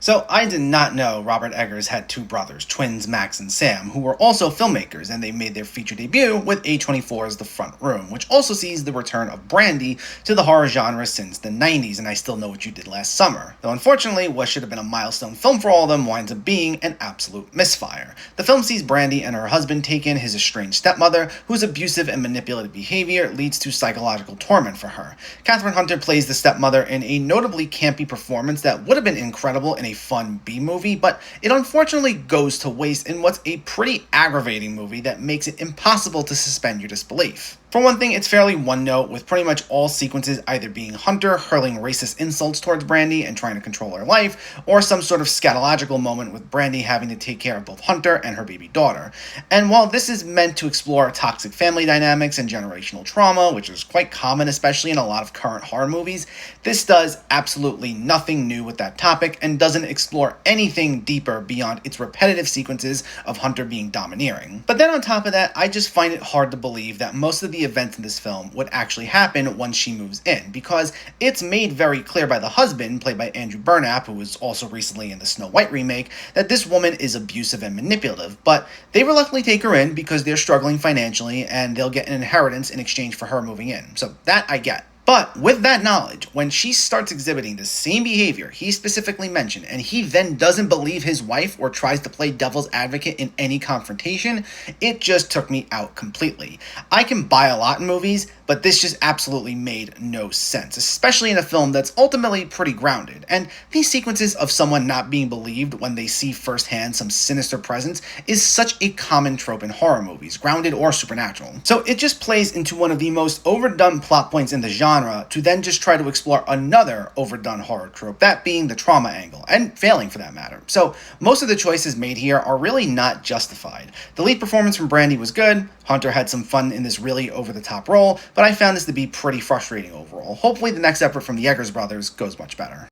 So I did not know Robert Eggers had two brothers, twins Max and Sam, who were also filmmakers, and they made their feature debut with A24's The Front Room, which also sees the return of Brandy to the horror genre since the 90s, and I Still Know What You Did Last Summer. Though unfortunately, what should have been a milestone film for all of them winds up being an absolute misfire. The film sees Brandy and her husband take in his estranged stepmother, whose abusive and manipulative behavior leads to psychological torment for her. Catherine Hunter plays the stepmother in a notably campy performance that would have been incredible in a fun B-movie, but it unfortunately goes to waste in what's a pretty aggravating movie that makes it impossible to suspend your disbelief. For one thing, it's fairly one-note, with pretty much all sequences either being Hunter hurling racist insults towards Brandy and trying to control her life, or some sort of scatological moment with Brandy having to take care of both Hunter and her baby daughter. And while this is meant to explore toxic family dynamics and generational trauma, which is quite common especially in a lot of current horror movies, this does absolutely nothing new with that topic and doesn't explore anything deeper beyond its repetitive sequences of Hunter being domineering. But then on top of that, I just find it hard to believe that most of the events in this film would actually happen once she moves in, because it's made very clear by the husband, played by Andrew Burnap, who was also recently in the Snow White remake, that this woman is abusive and manipulative, but they reluctantly take her in because they're struggling financially and they'll get an inheritance in exchange for her moving in. So that I get. But with that knowledge, when she starts exhibiting the same behavior he specifically mentioned, and he then doesn't believe his wife or tries to play devil's advocate in any confrontation, it just took me out completely. I can buy a lot in movies, but this just absolutely made no sense, especially in a film that's ultimately pretty grounded. And these sequences of someone not being believed when they see firsthand some sinister presence is such a common trope in horror movies, grounded or supernatural. So it just plays into one of the most overdone plot points in the genre to then just try to explore another overdone horror trope, that being the trauma angle, and failing for that matter. So most of the choices made here are really not justified. The lead performance from Brandy was good, Hunter had some fun in this really over-the-top role, but I found this to be pretty frustrating overall. Hopefully the next effort from the Eggers brothers goes much better.